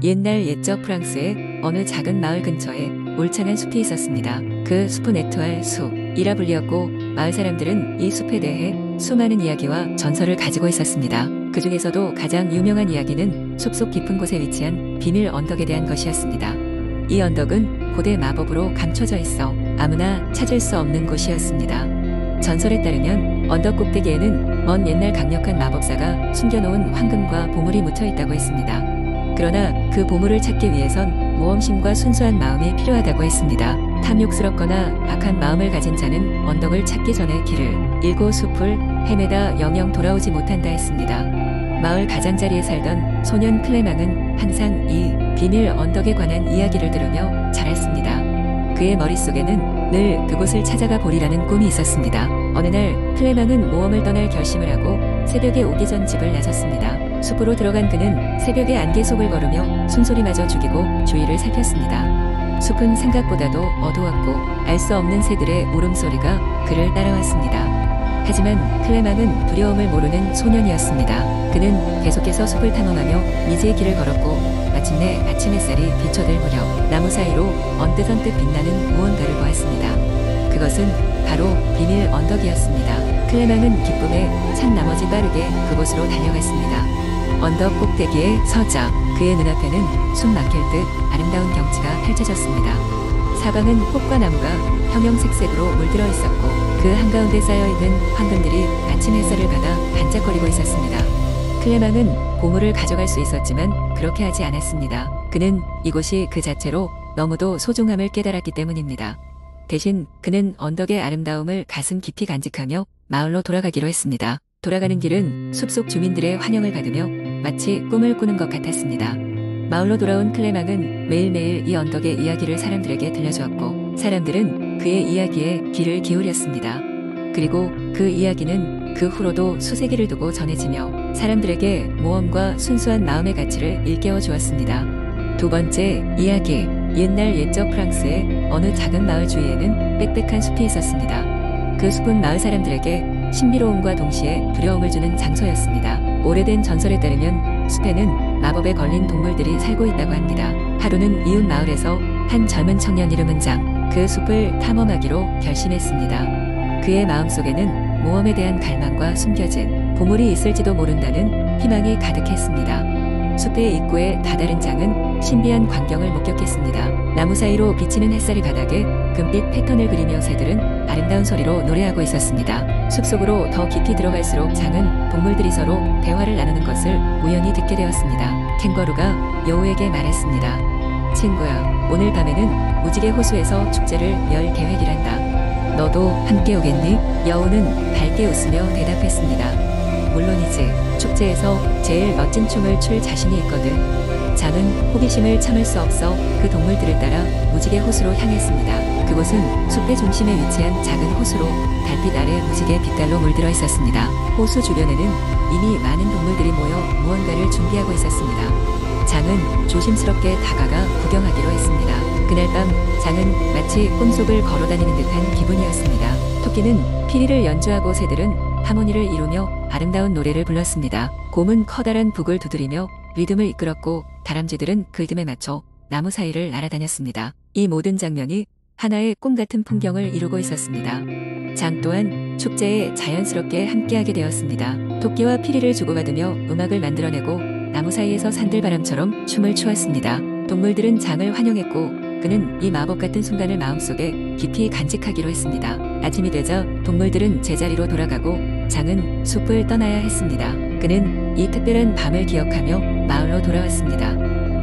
옛날 옛적 프랑스의 어느 작은 마을 근처에 울창한 숲이 있었습니다. 그 숲은 에투알 숲이라 불리었고 마을 사람들은 이 숲에 대해 수많은 이야기와 전설을 가지고 있었습니다. 그 중에서도 가장 유명한 이야기는 숲속 깊은 곳에 위치한 비밀 언덕에 대한 것이었습니다. 이 언덕은 고대 마법으로 감춰져 있어 아무나 찾을 수 없는 곳이었습니다. 전설에 따르면 언덕 꼭대기에는 먼 옛날 강력한 마법사가 숨겨놓은 황금과 보물이 묻혀 있다고 했습니다. 그러나 그 보물을 찾기 위해선 모험심과 순수한 마음이 필요하다고 했습니다. 탐욕스럽거나 박한 마음을 가진 자는 언덕을 찾기 전에 길을 잃고 숲을 헤매다 영영 돌아오지 못한다 했습니다. 마을 가장자리에 살던 소년 클레망은 항상 이 비밀 언덕에 관한 이야기를 들으며 자랐습니다. 그의 머릿속에는 늘 그곳을 찾아가 보리라는 꿈이 있었습니다. 어느 날 클레망은 모험을 떠날 결심을 하고 새벽에 오기 전 집을 나섰습니다. 숲으로 들어간 그는 새벽에 안개 속을 걸으며 숨소리마저 죽이고 주위를 살폈습니다. 숲은 생각보다도 어두웠고 알 수 없는 새들의 울음소리가 그를 따라왔습니다. 하지만 클레망은 두려움을 모르는 소년이었습니다. 그는 계속해서 숲을 탐험하며 미지의 길을 걸었고 마침내 아침 햇살이 비춰들 무렵 나무 사이로 언뜻언뜻 빛나는 무언가를 보았습니다. 그것은 바로 비밀 언덕이었습니다. 클레망은 기쁨에 찬 나머지 빠르게 그곳으로 달려갔습니다. 언덕 꼭대기에 서자 그의 눈앞에는 숨 막힐 듯 아름다운 경치가 펼쳐졌습니다. 사방은 꽃과 나무가 형형색색으로 물들어 있었고 그 한가운데 쌓여있는 황금들이 아침 햇살을 받아 반짝거리고 있었습니다. 클레망은 보물을 가져갈 수 있었지만 그렇게 하지 않았습니다. 그는 이곳이 그 자체로 너무도 소중함을 깨달았기 때문입니다. 대신 그는 언덕의 아름다움을 가슴 깊이 간직하며 마을로 돌아가기로 했습니다. 돌아가는 길은 숲속 주민들의 환영을 받으며 마치 꿈을 꾸는 것 같았습니다. 마을로 돌아온 클레망은 매일매일 이 언덕의 이야기를 사람들에게 들려주었고 사람들은 그의 이야기에 귀를 기울였습니다. 그리고 그 이야기는 그 후로도 수세기를 두고 전해지며 사람들에게 모험과 순수한 마음의 가치를 일깨워 주었습니다. 두 번째 이야기. 옛날 옛적 프랑스의 어느 작은 마을 주위에는 빽빽한 숲이 있었습니다. 그 숲은 마을 사람들에게 신비로움과 동시에 두려움을 주는 장소였습니다. 오래된 전설에 따르면 숲에는 마법에 걸린 동물들이 살고 있다고 합니다. 하루는 이웃 마을에서 한 젊은 청년 이름은 장 그 숲을 탐험하기로 결심했습니다. 그의 마음속에는 모험에 대한 갈망과 숨겨진 보물이 있을지도 모른다는 희망이 가득했습니다. 숲의 입구에 다다른 장은 신비한 광경을 목격했습니다. 나무 사이로 비치는 햇살이 바닥에 금빛 패턴을 그리며 새들은 아름다운 소리로 노래하고 있었습니다. 숲속으로 더 깊이 들어갈수록 장은 동물들이 서로 대화를 나누는 것을 우연히 듣게 되었습니다. 캥거루가 여우에게 말했습니다. 친구야, 오늘 밤에는 무지개 호수에서 축제를 열 계획이란다. 너도 함께 오겠니? 여우는 밝게 웃으며 대답했습니다. 물론이지. 축제에서 제일 멋진 춤을 출 자신이 있거든. 장은 호기심을 참을 수 없어 그 동물들을 따라 무지개 호수로 향했습니다. 그곳은 숲의 중심에 위치한 작은 호수로 달빛 아래 무지개 빛깔로 물들어 있었습니다. 호수 주변에는 이미 많은 동물들이 모여 무언가를 준비하고 있었습니다. 장은 조심스럽게 다가가 구경하기로 했습니다. 그날 밤 장은 마치 꿈속을 걸어다니는 듯한 기분이었습니다. 토끼는 피리를 연주하고 새들은 하모니를 이루며 아름다운 노래를 불렀습니다. 곰은 커다란 북을 두드리며 리듬을 이끌었고 다람쥐들은 그 리듬에 맞춰 나무 사이를 날아다녔습니다. 이 모든 장면이 하나의 꿈 같은 풍경을 이루고 있었습니다. 장 또한 축제에 자연스럽게 함께하게 되었습니다. 토끼와 피리를 주고받으며 음악을 만들어내고 나무 사이에서 산들바람처럼 춤을 추었습니다. 동물들은 장을 환영했고 그는 이 마법 같은 순간을 마음속에 깊이 간직하기로 했습니다. 아침이 되자 동물들은 제자리로 돌아가고 장은 숲을 떠나야 했습니다. 그는 이 특별한 밤을 기억하며 마을로 돌아왔습니다.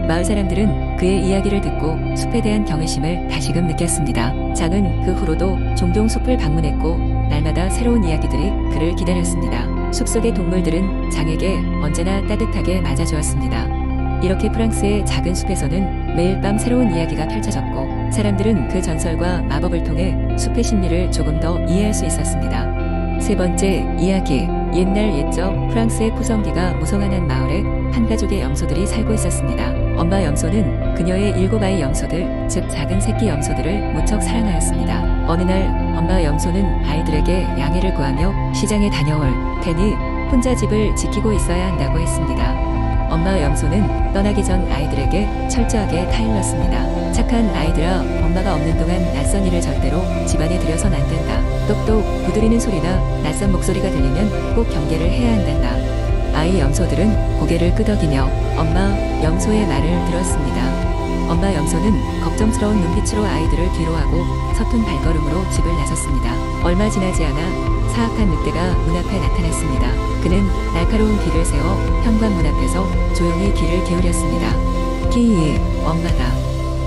마을 사람들은 그의 이야기를 듣고 숲에 대한 경외심을 다시금 느꼈습니다. 장은 그 후로도 종종 숲을 방문했고 날마다 새로운 이야기들이 그를 기다렸습니다. 숲속의 동물들은 장에게 언제나 따뜻하게 맞아주었습니다. 이렇게 프랑스의 작은 숲에서는 매일 밤 새로운 이야기가 펼쳐졌고 사람들은 그 전설과 마법을 통해 숲의 심리를 조금 더 이해할 수 있었습니다. 세 번째 이야기. 옛날 옛적 프랑스의 푸성기가 무성한 한 마을에 한 가족의 염소들이 살고 있었습니다. 엄마 염소는 그녀의 7아이 염소들, 즉 작은 새끼 염소들을 무척 사랑하였습니다. 어느 날 엄마 염소는 아이들에게 양해를 구하며 시장에 다녀올 테니 혼자 집을 지키고 있어야 한다고 했습니다. 엄마 염소는 떠나기 전 아이들에게 철저하게 타일렀습니다. 착한 아이들아, 엄마가 없는 동안 낯선 일을 절대로 집안에 들여선 안 된다. 똑똑 두드리는 소리나 낯선 목소리가 들리면 꼭 경계를 해야 한단다. 아이 염소들은 고개를 끄덕이며 엄마 염소의 말을 들었습니다. 엄마 염소는 걱정스러운 눈빛으로 아이들을 뒤로하고 서툰 발걸음으로 집을 나섰습니다. 얼마 지나지 않아 사악한 늑대가 문 앞에 나타났습니다. 그는 날카로운 귀를 세워 현관문 앞에서 조용히 귀를 기울였습니다. 키이, 엄마다.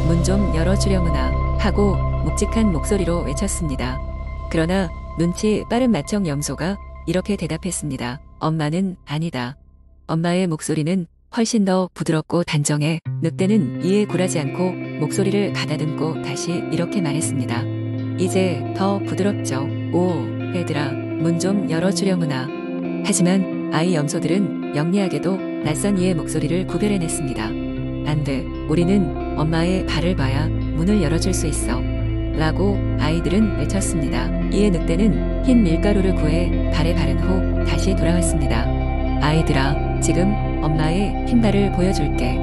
문 좀 열어주려무나 하고 묵직한 목소리로 외쳤습니다. 그러나 눈치 빠른 맏형 염소가 이렇게 대답했습니다. 엄마는 아니다. 엄마의 목소리는 훨씬 더 부드럽고 단정해. 늑대는 이에 굴하지 않고 목소리를 가다듬고 다시 이렇게 말했습니다. 이제 더 부드럽죠. 오, 얘들아, 문 좀 열어주려무나. 하지만 아이 염소들은 영리하게도 낯선 이의 목소리를 구별해냈습니다. 안 돼. 우리는 엄마의 발을 봐야 문을 열어줄 수 있어. 라고 아이들은 외쳤습니다. 이에 늑대는 흰 밀가루를 구해 발에 바른 후 다시 돌아왔습니다. 아이들아, 지금 엄마의 흰발을 보여줄게.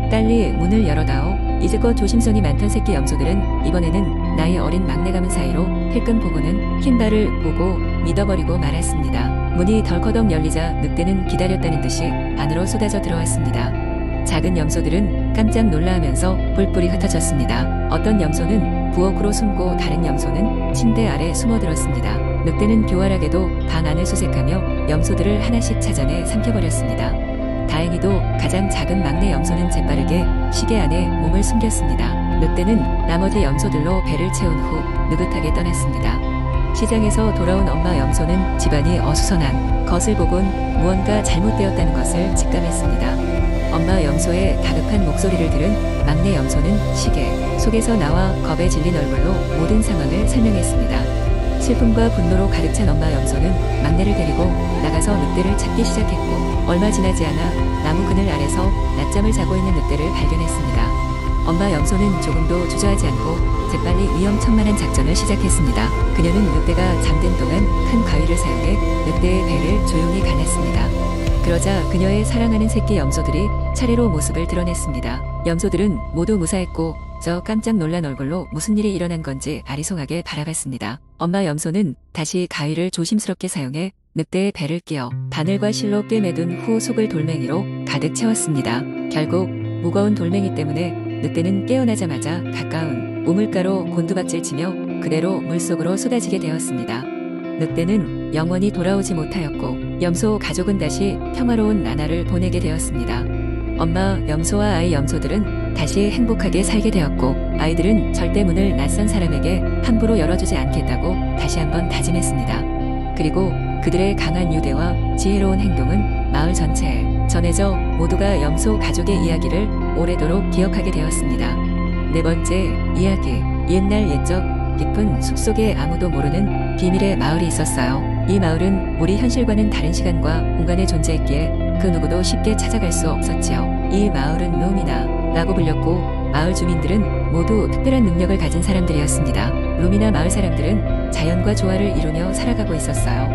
빨리 문을 열어다오. 이제껏 조심성이 많던 새끼 염소들은 이번에는 나이 어린 막내 가문 사이로 힐끔 보고는 흰발을 보고 믿어버리고 말았습니다. 문이 덜커덕 열리자 늑대는 기다렸다는 듯이 안으로 쏟아져 들어왔습니다. 작은 염소들은 깜짝 놀라하면서 뿔뿔이 흩어졌습니다. 어떤 염소는 부엌으로 숨고 다른 염소는 침대 아래 숨어들었습니다. 늑대는 교활하게도 방 안을 수색하며 염소들을 하나씩 찾아내 삼켜버렸습니다. 다행히도 가장 작은 막내 염소는 재빠르게 시계 안에 몸을 숨겼습니다. 늑대는 나머지 염소들로 배를 채운 후 느긋하게 떠났습니다. 시장에서 돌아온 엄마 염소는 집안이 어수선한 것을 보곤 무언가 잘못되었다는 것을 직감했습니다. 엄마 염소의 다급한 목소리를 들은 막내 염소는 시계 속에서 나와 겁에 질린 얼굴로 모든 상황을 설명했습니다. 슬픔과 분노로 가득 찬 엄마 염소는 막내를 데리고 나가서 늑대를 찾기 시작했고 얼마 지나지 않아 나무 그늘 아래서 낮잠을 자고 있는 늑대를 발견했습니다. 엄마 염소는 조금도 주저하지 않고 재빨리 위험천만한 작전을 시작했습니다. 그녀는 늑대가 잠든 동안 큰 가위를 사용해 늑대의 배를 조용히 갈랐습니다. 그러자 그녀의 사랑하는 새끼 염소들이 차례로 모습을 드러냈습니다. 염소들은 모두 무사했고 저 깜짝 놀란 얼굴로 무슨 일이 일어난 건지 아리송하게 바라봤습니다. 엄마 염소는 다시 가위를 조심스럽게 사용해 늑대의 배를 끼어 바늘과 실로 꿰매둔 후 속을 돌멩이로 가득 채웠습니다. 결국 무거운 돌멩이 때문에 늑대는 깨어나자마자 가까운 우물가로 곤두박질치며 그대로 물속으로 쏟아지게 되었습니다. 늑대는 영원히 돌아오지 못하였고 염소 가족은 다시 평화로운 나날을 보내게 되었습니다. 엄마 염소와 아이 염소들은 다시 행복하게 살게 되었고 아이들은 절대 문을 낯선 사람에게 함부로 열어주지 않겠다고 다시 한번 다짐했습니다. 그리고 그들의 강한 유대와 지혜로운 행동은 마을 전체에 전해져 모두가 염소 가족의 이야기를 오래도록 기억하게 되었습니다. 네 번째 이야기. 옛날 옛적 깊은 숲속에 아무도 모르는 비밀의 마을이 있었어요. 이 마을은 우리 현실과는 다른 시간과 공간에 존재했기에 그 누구도 쉽게 찾아갈 수 없었지요. 이 마을은 루미나 라고 불렸고 마을 주민들은 모두 특별한 능력을 가진 사람들이었습니다. 루미나 마을 사람들은 자연과 조화를 이루며 살아가고 있었어요.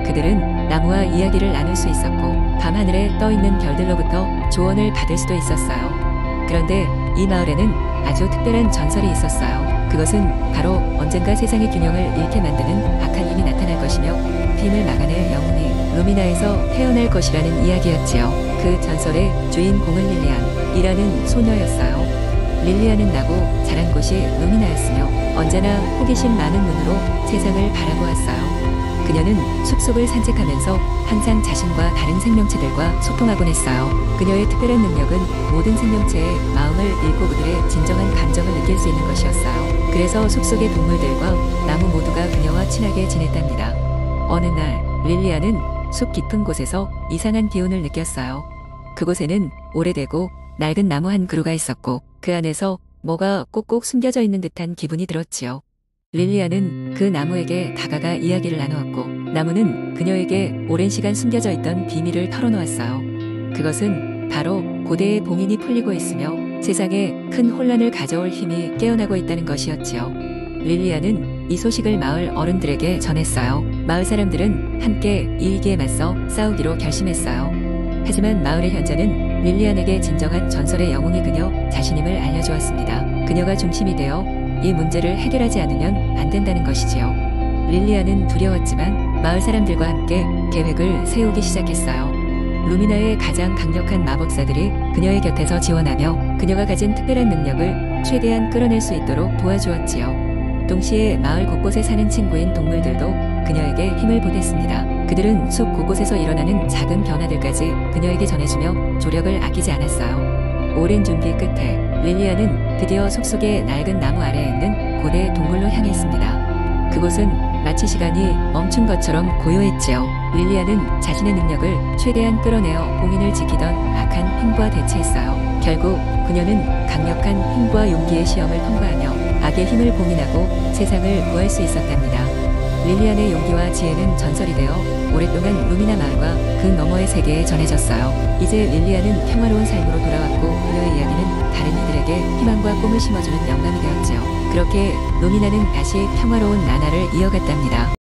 그들은 나무와 이야기를 나눌 수 있었고 밤하늘에 떠있는 별들로부터 조언을 받을 수도 있었어요. 그런데 이 마을에는 아주 특별한 전설이 있었어요. 그것은 바로 언젠가 세상의 균형을 잃게 만드는 악한 힘이 나타날 것이며 빔을 막아낼 영웅이 루미나에서 태어날 것이라는 이야기였지요. 그 전설의 주인공은 릴리안이라는 소녀였어요. 릴리안은 나고 자란 곳이 루미나였으며 언제나 호기심 많은 눈으로 세상을 바라보았어요. 그녀는 숲속을 산책하면서 항상 자신과 다른 생명체들과 소통하곤 했어요. 그녀의 특별한 능력은 모든 생명체의 마음을 읽고 그들의 진정한 감정을 느낄 수 있는 것이었어요. 그래서 숲속의 동물들과 나무 모두가 그녀와 친하게 지냈답니다. 어느 날 릴리아는 숲 깊은 곳에서 이상한 기운을 느꼈어요. 그곳에는 오래되고 낡은 나무 한 그루가 있었고 그 안에서 뭐가 꼭꼭 숨겨져 있는 듯한 기분이 들었지요. 릴리아는 그 나무에게 다가가 이야기를 나누었고 나무는 그녀에게 오랜 시간 숨겨져 있던 비밀을 털어놓았어요. 그것은 바로 고대의 봉인이 풀리고 있으며 세상에 큰 혼란을 가져올 힘이 깨어나고 있다는 것이었지요. 릴리아는 이 소식을 마을 어른들에게 전했어요. 마을 사람들은 함께 이 위기에 맞서 싸우기로 결심했어요. 하지만 마을의 현자는 릴리안에게 진정한 전설의 영웅이 그녀 자신임을 알려주었습니다. 그녀가 중심이 되어 이 문제를 해결하지 않으면 안 된다는 것이지요. 릴리안은 두려웠지만 마을 사람들과 함께 계획을 세우기 시작했어요. 루미나의 가장 강력한 마법사들이 그녀의 곁에서 지원하며 그녀가 가진 특별한 능력을 최대한 끌어낼 수 있도록 도와주었지요. 동시에 마을 곳곳에 사는 친구인 동물들도 그녀에게 힘을 보탰습니다. 그들은 숲 곳곳에서 일어나는 작은 변화들까지 그녀에게 전해주며 조력을 아끼지 않았어요. 오랜 준비 끝에 릴리안은 드디어 숲속의 낡은 나무 아래에 있는 고대 동굴로 향했습니다. 그곳은 마치 시간이 멈춘 것처럼 고요했지요. 릴리안은 자신의 능력을 최대한 끌어내어 봉인을 지키던 악한 힘과 대치했어요. 결국 그녀는 강력한 힘과 용기의 시험을 통과하며 악의 힘을 봉인하고 세상을 구할 수 있었답니다. 릴리안의 용기와 지혜는 전설이 되어 오랫동안 루미나 마을과 그 너머의 세계에 전해졌어요. 이제 릴리안은 평화로운 삶으로 돌아왔고 그녀의 이야기는 다른 이들에게 희망과 꿈을 심어주는 영감이 되었지요. 그렇게 루미나는 다시 평화로운 나날을 이어갔답니다.